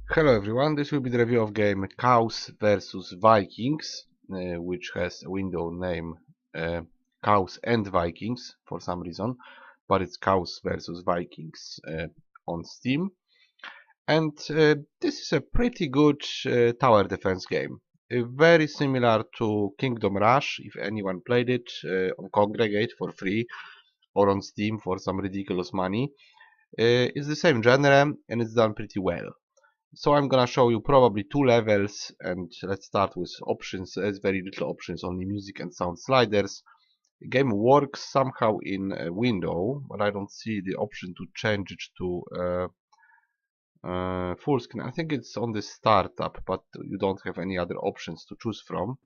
Hello everyone, this will be the review of game Cows vs Vikings, which has a window name Cows and Vikings for some reason, but it's Cows vs Vikings on Steam. And this is a pretty good tower defense game. Very similar to Kingdom Rush, if anyone played it on Congregate for free or on Steam for some ridiculous money. It's the same genre and it's done pretty well. So I'm gonna show you probably two levels, and let's start with options. There's very little options, only music and sound sliders. The game works somehow in a window, but I don't see the option to change it to full screen. I think it's on the startup, but you don't have any other options to choose from.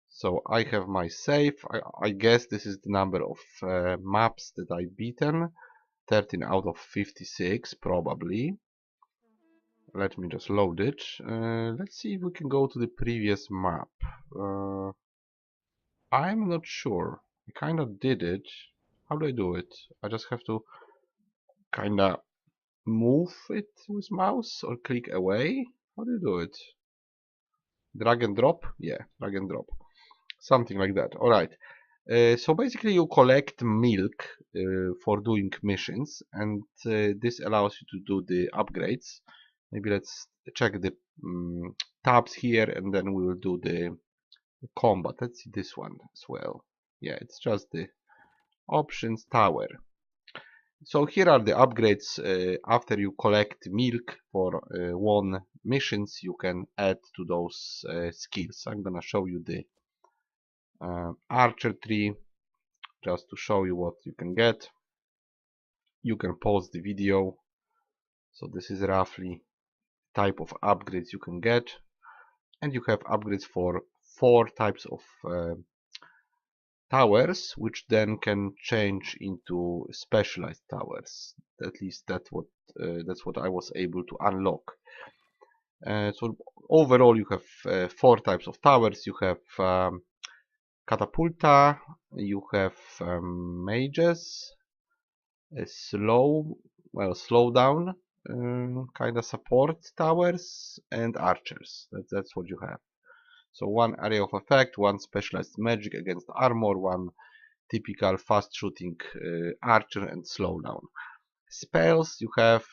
So I have my save. I guess this is the number of maps that I've beaten. 13 out of 56 probably. Let me just load it. Let's see if we can go to the previous map. I'm not sure. I kind of did it. How do I do it? I just have to kind of move it with mouse or click away. How do you do it? Drag and drop? Yeah, drag and drop. Something like that. Alright. So basically you collect milk for doing missions, and this allows you to do the upgrades. Maybe let's check the tabs here, and then we will do the combat. Let's see this one as well. Yeah, it's just the options tower. So here are the upgrades. After you collect milk for one missions, you can add to those skills. I'm gonna show you the archer tree just to show you what you can get. You can pause the video. So this is roughly type of upgrades you can get, and you have upgrades for 4 types of towers, which then can change into specialized towers. At least that's what I was able to unlock. So overall you have 4 types of towers. You have catapulta, you have mages, slow down kind of support towers, and archers. That's what you have. So one area of effect, one specialized magic against armor, one typical fast shooting archer, and slowdown. Spells you have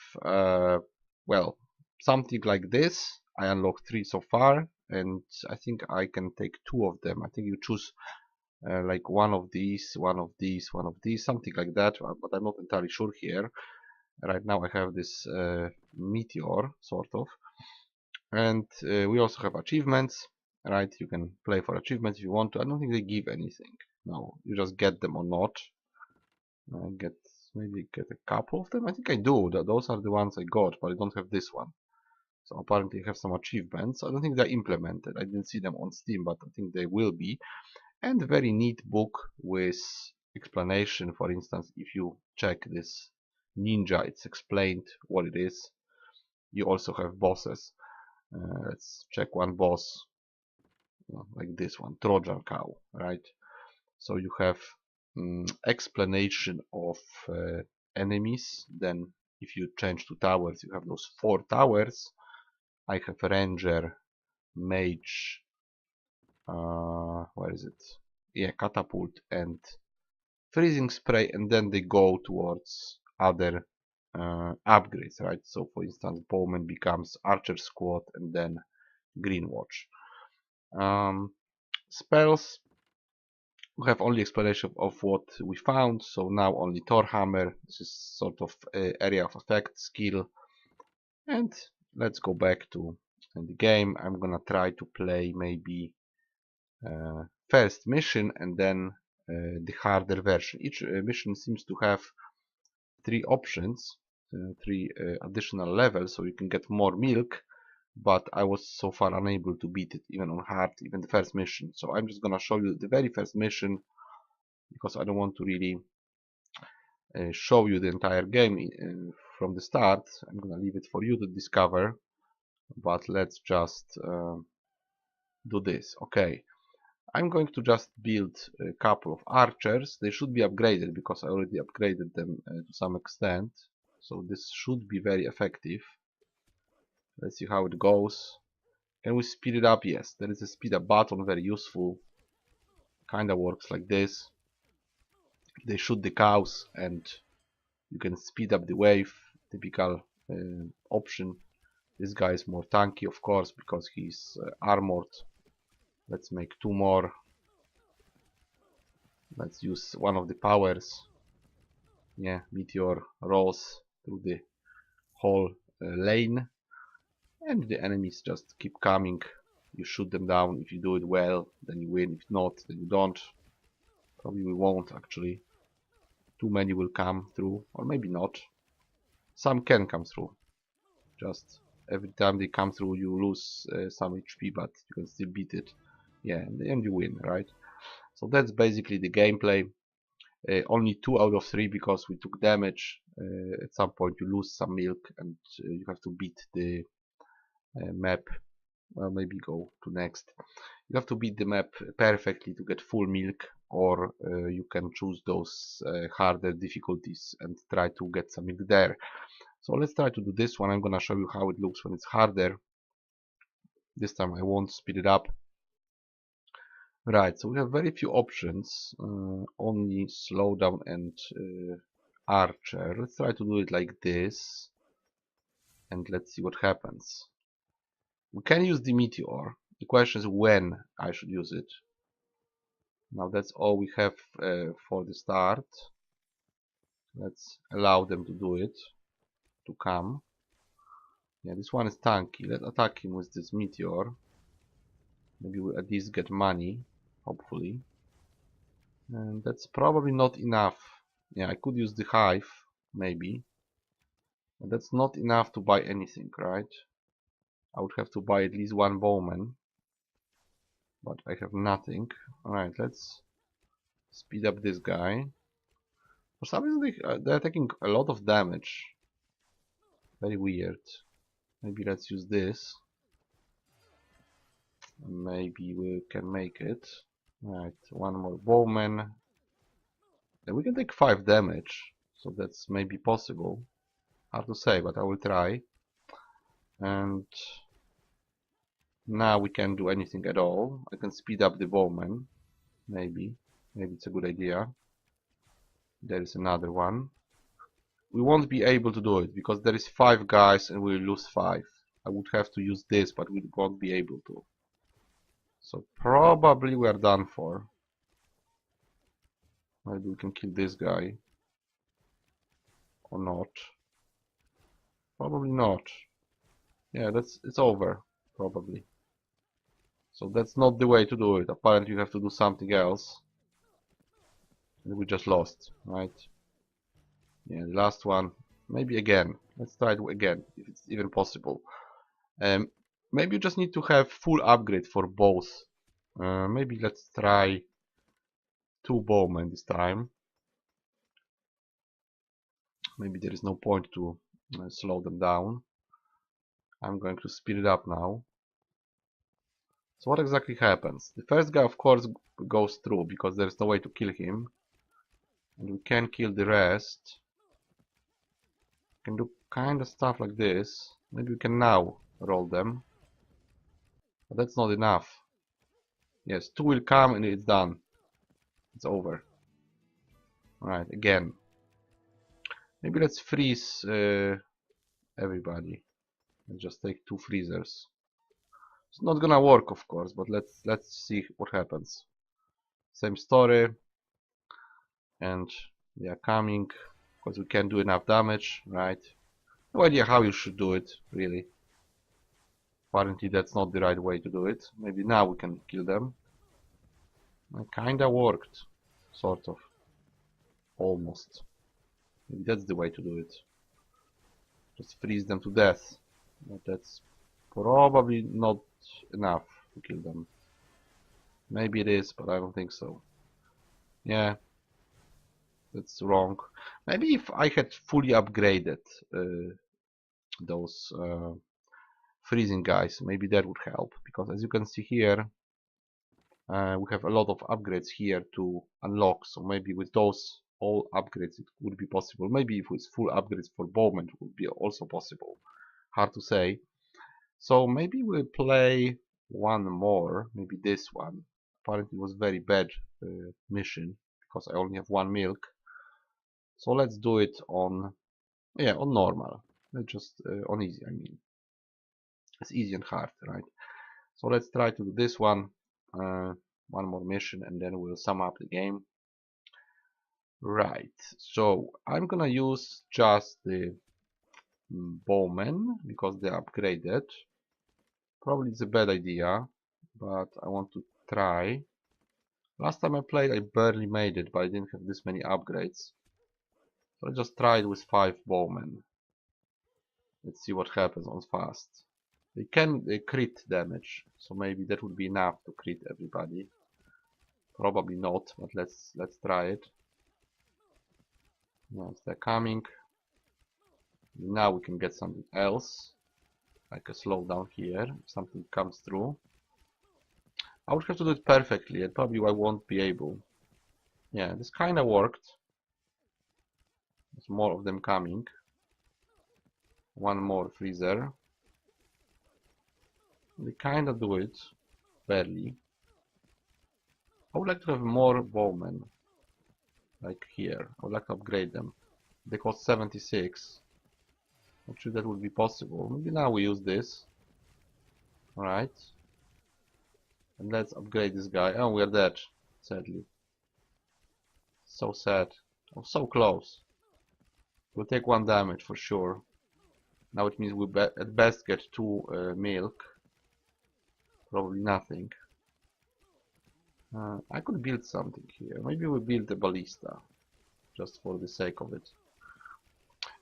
well, something like this. I unlocked 3 so far, and I think I can take 2 of them. I think you choose like one of these, one of these, one of these, something like that, but I'm not entirely sure here. Right now I have this meteor, sort of. And we also have achievements, right? You can play for achievements if you want to. I don't think they give anything. No, you just get them or not. Maybe get a couple of them. I think I do. Those are the ones I got, but I don't have this one. So apparently I have some achievements. I don't think they're implemented. I didn't see them on Steam, but I think they will be. And a very neat book with explanation. For instance, if you check this ninja, it's explained what it is. You also have bosses. Let's check one boss, like this one, Trojan cow, right? So you have explanation of enemies. Then if you change to towers, you have those 4 towers. I have ranger, mage, where is it? Yeah, catapult and freezing spray, and then they go towards other upgrades, right? So for instance, bowman becomes archer squad, and then green watch. Spells, we have only explanation of what we found. So now only Thor hammer. This is sort of area of effect skill. And let's go back to the game. I'm gonna try to play maybe first mission and then the harder version. Each mission seems to have 3 options, 3 additional levels, so you can get more milk, but I was so far unable to beat it even on hard, even the first mission. So I'm just gonna show you the very first mission, because I don't want to really show you the entire game from the start. I'm gonna leave it for you to discover, but let's just do this. Okay, I'm going to just build a couple of archers. They should be upgraded because I already upgraded them to some extent, so this should be very effective. Let's see how it goes. Can we speed it up? Yes, there is a speed up button, very useful. Kinda works like this. They shoot the cows and you can speed up the wave. Typical option. This guy is more tanky, of course, because he's armored. Let's make 2 more. Let's use one of the powers. Yeah, meteor rolls through the whole lane, and the enemies just keep coming. You shoot them down. If you do it well, then you win. If not, then you don't. Probably we won't actually. Too many will come through, or maybe not. Some can come through. Just every time they come through, you lose some HP, but you can still beat it. Yeah, and you win, right? So that's basically the gameplay. Only 2 out of 3 because we took damage. At some point you lose some milk and you have to beat the map. Well, maybe go to next. You have to beat the map perfectly to get full milk, or you can choose those harder difficulties and try to get some milk there. So let's try to do this one. I'm gonna show you how it looks when it's harder. This time I won't speed it up. Right, so we have very few options, only slowdown and archer. Let's try to do it like this, and let's see what happens. We can use the meteor. The question is when I should use it. Now that's all we have for the start. Let's allow them to do it, to come. Yeah, this one is tanky. Let's attack him with this meteor. Maybe we at least get money, hopefully. And that's probably not enough. Yeah, I could use the hive, maybe. But that's not enough to buy anything, right? I would have to buy at least 1 bowman. But I have nothing. Alright, let's speed up this guy. For some reason they're taking a lot of damage. Very weird. Maybe let's use this. Maybe we can make it. Right, 1 more bowman. And we can take 5 damage. So that's maybe possible. Hard to say, but I will try. And now we can't do anything at all. I can speed up the bowman. Maybe. Maybe it's a good idea. There is another one. We won't be able to do it because there is 5 guys and we'll lose 5. I would have to use this, but we won't be able to. So probably we are done for. Maybe we can kill this guy. Or not. Probably not. Yeah, it's over. Probably. So that's not the way to do it. Apparently you have to do something else. And we just lost, right? Yeah, the last one. Maybe again. Let's try it again, if it's even possible. Maybe you just need to have full upgrade for both. Maybe let's try 2 bowmen this time. Maybe there is no point to slow them down. I'm going to speed it up now. So what exactly happens? The first guy of course goes through because there is no way to kill him. And we can kill the rest. We can do kind of stuff like this. Maybe we can now roll them. But that's not enough. Yes, 2 will come and it's done. It's over. Alright, again. Maybe let's freeze everybody. Let's just take 2 freezers. It's not gonna work, of course, but let's see what happens. Same story, and they are coming because we can't do enough damage, right? No idea how you should do it, really. Apparently that's not the right way to do it. Maybe now we can kill them. It kinda worked, sort of, almost. Maybe that's the way to do it. Just freeze them to death, but that's probably not enough to kill them. Maybe it is, but I don't think so. Yeah, that's wrong. Maybe if I had fully upgraded those freezing guys, maybe that would help. Because as you can see here, we have a lot of upgrades here to unlock. So maybe with those all upgrades it would be possible. Maybe if with full upgrades for bowmen it would be also possible. Hard to say. So maybe we'll play one more, maybe this one. Apparently it was very bad mission because I only have one milk. So let's do it on, yeah, on normal. Let's just on easy, I mean. It's easy and hard, right? So let's try to do this one, one more mission, and then we'll sum up the game. Right, so I'm gonna use just the bowmen because they're upgraded. Probably it's a bad idea, but I want to try. Last time I played, I barely made it, but I didn't have this many upgrades. So I just tried with 5 bowmen. Let's see what happens on fast. They can crit damage, so maybe that would be enough to crit everybody. Probably not, but let's try it. Yes, they're coming. Now we can get something else, like a slowdown here, if something comes through. I would have to do it perfectly, and probably I won't be able. Yeah, this kinda worked. There's more of them coming. One more freezer. They kinda do it, barely. I would like to have more bowmen, like here. I would like to upgrade them. They cost 76. Not sure that would be possible. Maybe now we use this. Alright. And let's upgrade this guy. Oh, we are dead, sadly. So sad. Oh, so close. We'll take 1 damage for sure. Now it means we at best get 2 milk. Probably nothing. I could build something here. Maybe we build a ballista. Just for the sake of it.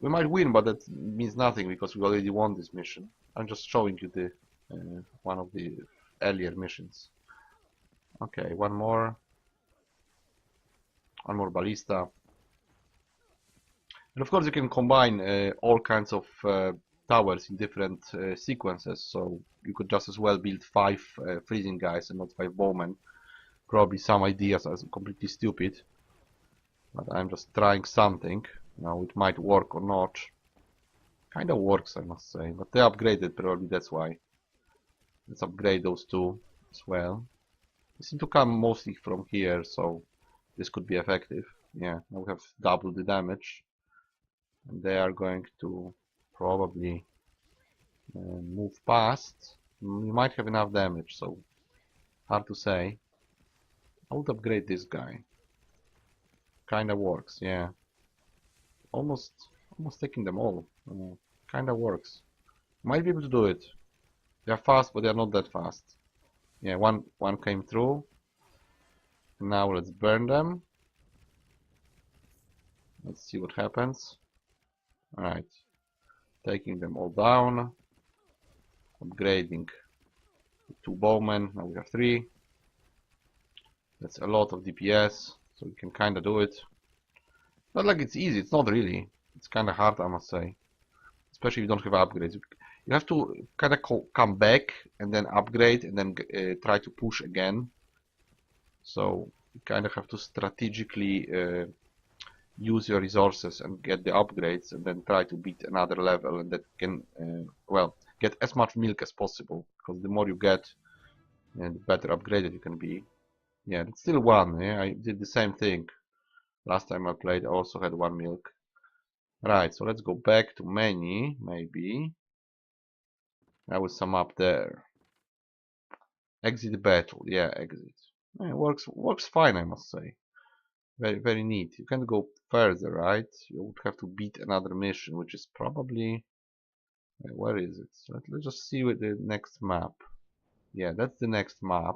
We might win, but that means nothing because we already won this mission. I'm just showing you the one of the earlier missions. Okay, one more ballista. And of course you can combine all kinds of towers in different sequences, so you could just as well build 5 freezing guys and not 5 bowmen. Probably some ideas are completely stupid, but I'm just trying something. Now it might work or not. Kinda works, I must say, but they upgraded, probably that's why. Let's upgrade those 2 as well. They seem to come mostly from here, so this could be effective. Yeah, now we have double the damage. And they are going to probably move past. We might have enough damage, so hard to say. I would upgrade this guy. Kinda works, yeah. Almost taking them all. Kinda works. Might be able to do it. They are fast, but they are not that fast. Yeah, one came through. Now let's burn them. Let's see what happens. Alright. Taking them all down. Upgrading 2 bowmen. Now we have 3. That's a lot of DPS, so we can kinda do it. Not like it's easy, it's not really. It's kinda hard, I must say. Especially if you don't have upgrades. You have to kinda come back and then upgrade and then try to push again. So you kinda have to strategically use your resources and get the upgrades and then try to beat another level, and that can, well, get as much milk as possible, because the more you get, the better upgraded you can be. Yeah, it's still 1, yeah, I did the same thing. Last time I played, I also had 1 milk. Right, so let's go back to menu, maybe. I will sum up there. Exit battle, yeah, exit. Yeah, works fine, I must say. Very neat. You can go further, right? You would have to beat another mission, which is probably... where is it? Let's just see with the next map. Yeah, that's the next map.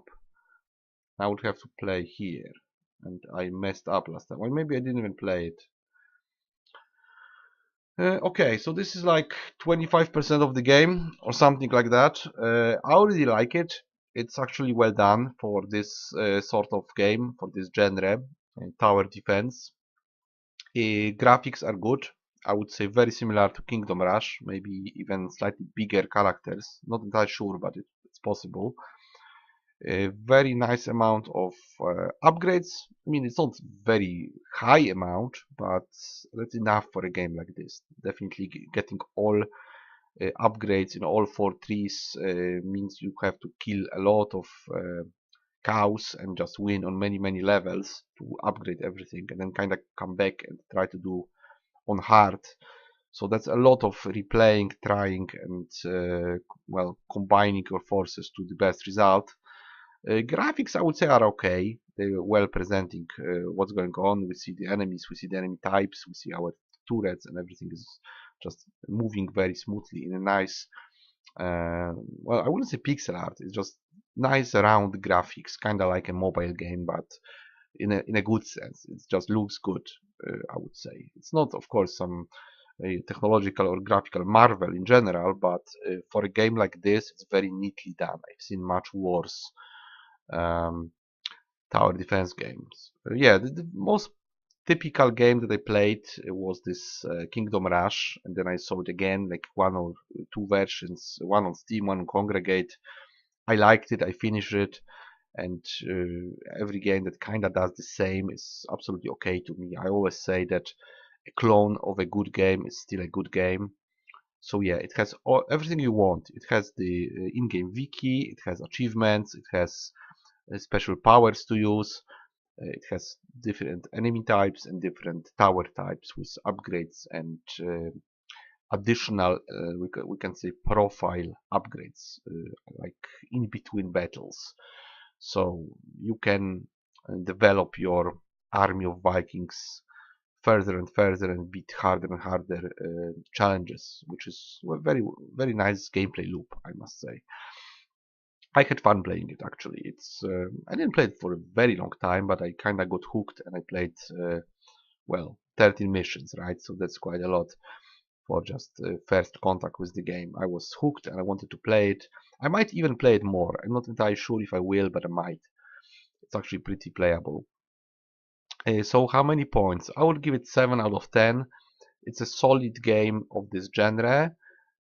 I would have to play here. And I messed up last time. Well, maybe I didn't even play it. Okay, so this is like 25% of the game or something like that. I already like it. It's actually well done for this sort of game, for this genre, tower defense. Graphics are good. I would say very similar to Kingdom Rush, maybe even slightly bigger characters. Not entirely sure, but it's possible. A very nice amount of upgrades. I mean, it's not very high amount, but that's enough for a game like this. Definitely getting all upgrades in all 4 trees means you have to kill a lot of cows and just win on many levels to upgrade everything, and then kind of come back and try to do on hard. So that's a lot of replaying, trying, and well, combining your forces to the best result. Graphics, I would say, are okay. They're well presenting what's going on. We see the enemies, we see the enemy types, we see our turrets, and everything is just moving very smoothly in a nice, well, I wouldn't say pixel art. It's just nice round graphics, kind of like a mobile game, but in a good sense. It just looks good. I would say it's not, of course, some technological or graphical marvel in general, but for a game like this, it's very neatly done. I've seen much worse um, tower defense games. Yeah, the most typical game that I played was this Kingdom Rush, and then I saw it again, like 1 or 2 versions, one on Steam, one on Congregate. I liked it, I finished it, and every game that kind of does the same is absolutely okay to me. I always say that a clone of a good game is still a good game. So yeah, it has everything you want. It has the in-game wiki, it has achievements, it has special powers to use. It has different enemy types and different tower types with upgrades and additional, we can say, profile upgrades, like in between battles. So you can develop your army of Vikings further and further and beat harder and harder challenges, which is a very nice gameplay loop, I must say. I had fun playing it actually. I didn't play it for a very long time, but I kind of got hooked and I played well 13 missions, right? So that's quite a lot for just first contact with the game. I was hooked and I wanted to play it. I might even play it more. I'm not entirely sure if I will, but I might. It's actually pretty playable. So how many points? I would give it 7 out of 10. It's a solid game of this genre.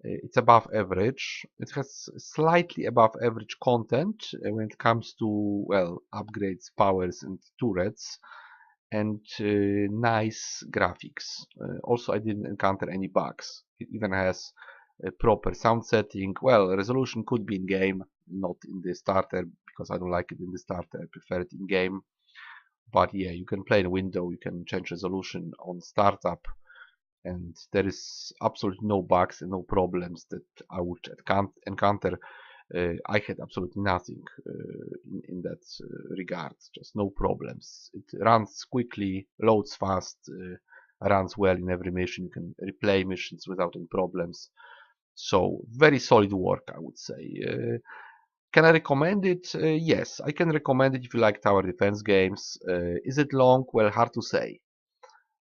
It's above average. It has slightly above average content when it comes to, well, upgrades, powers, and turrets, and nice graphics. Also, I didn't encounter any bugs. It even has a proper sound setting. Well, resolution could be in game, not in the starter, because I don't like it in the starter. I prefer it in game. But yeah, you can play in a window, you can change resolution on startup, and there is absolutely no bugs and no problems that I would encounter. I had absolutely nothing in that regard, just no problems. It runs quickly, loads fast, runs well in every mission. You can replay missions without any problems. So very solid work, I would say. Can I recommend it? Yes, I can recommend it if you like tower defense games. Is it long? Well, hard to say.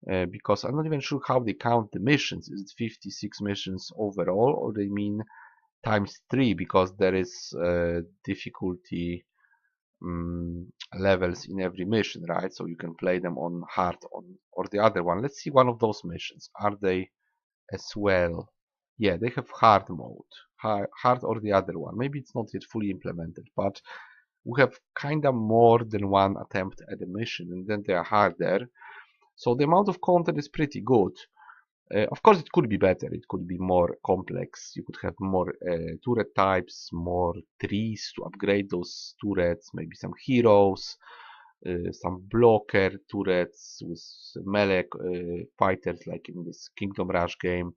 Because I'm not even sure how they count the missions. Is it 56 missions overall, or they mean times 3 because there is difficulty levels in every mission, right? So you can play them on hard or the other one. Let's see one of those missions. Are they as well? Yeah, they have hard mode. Hard or the other one. Maybe it's not yet fully implemented, but we have kind of more than one attempt at a mission, and then they are harder. So the amount of content is pretty good. Of course, it could be better. It could be more complex. You could have more turret types, more trees to upgrade those turrets, maybe some heroes, some blocker turrets with melee fighters like in this Kingdom Rush game.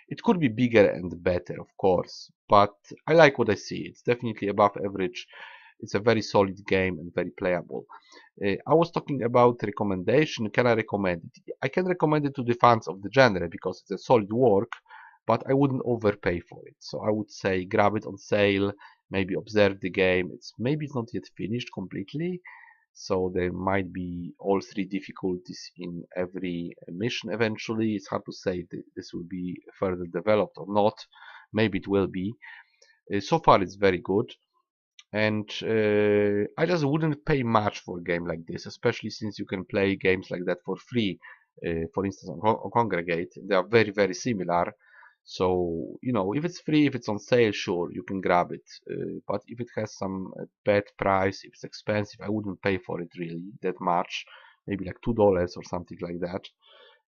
It could be bigger and better, of course, but I like what I see. It's definitely above average. It's a very solid game and very playable. I was talking about recommendation. Can I recommend it? I can recommend it to the fans of the genre because it's a solid work, but I wouldn't overpay for it. So I would say grab it on sale, maybe observe the game. Maybe it's not yet finished completely, so there might be all 3 difficulties in every mission eventually. It's hard to say that this will be further developed or not. Maybe it will be. So far it's very good, and I just wouldn't pay much for a game like this, especially since you can play games like that for free. For instance, on Congregate, they are very similar. So, if it's free, if it's on sale, sure, you can grab it. But if it has some bad price, if it's expensive, I wouldn't pay for it really that much. Maybe like $2 or something like that.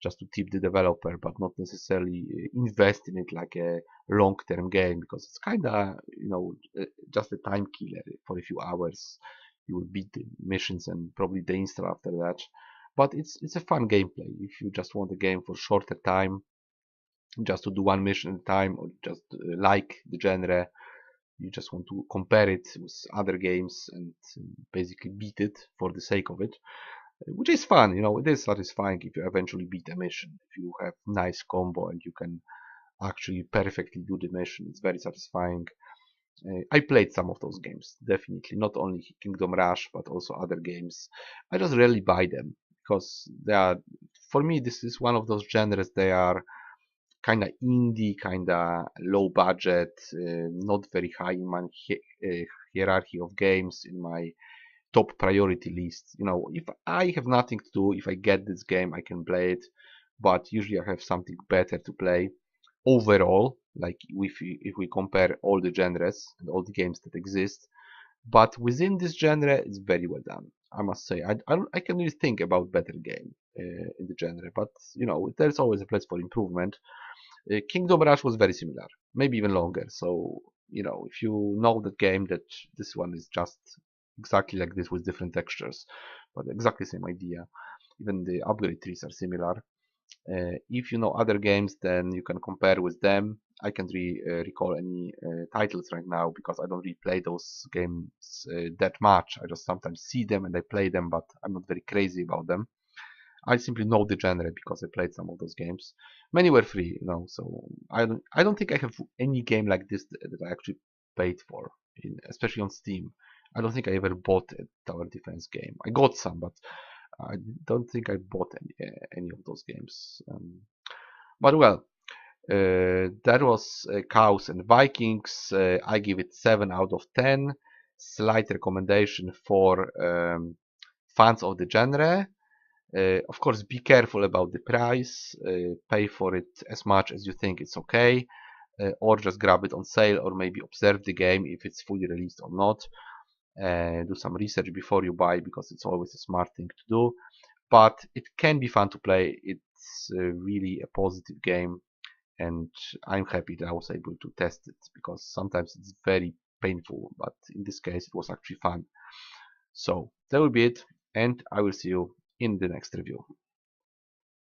just to tip the developer, but not necessarily invest in it like a long-term game, because it's kind of, just a time killer. For a few hours you will beat the missions and probably the install after that. But it's a fun gameplay if you just want a game for shorter time, just to do one mission at a time, or just like the genre, you just want to compare it with other games and basically beat it for the sake of it, which is fun. It is satisfying if you eventually beat a mission, if you have nice combo and you can actually perfectly do the mission. It's very satisfying. I played some of those games, definitely, not only Kingdom Rush but also other games. I just rarely buy them because they are, for me, this is one of those genres. They are kind of indie, kind of low budget, not very high in my hierarchy of games, in my top priority list. If I have nothing to do, if I get this game, I can play it, but usually I have something better to play overall, like if we compare all the genres and all the games that exist. But within this genre, it's very well done, I must say. I can really think about better game in the genre, but there's always a place for improvement. Kingdom Rush was very similar, maybe even longer. So, if you know that game, that this one is just exactly like this with different textures, but exactly same idea. Even the upgrade trees are similar. If you know other games, then you can compare with them. I can't really recall any titles right now because I don't really play those games that much. I just sometimes see them and I play them, but I'm not very crazy about them. I simply know the genre because I played some of those games. Many were free, so I don't think I have any game like this that I actually paid for, especially on Steam. I don't think I ever bought a tower defense game. I got some, but I don't think I bought any of those games. But well, that was Cows and Vikings. I give it 7 out of 10. Slight recommendation for fans of the genre. Of course, be careful about the price. Pay for it as much as you think it's okay, or just grab it on sale, or maybe observe the game if it's fully released or not. Do some research before you buy, because it's always a smart thing to do. But it can be fun to play. It's really a positive game, and I'm happy that I was able to test it, because sometimes it's very painful, but in this case it was actually fun. So that will be it, and I will see you in the next review.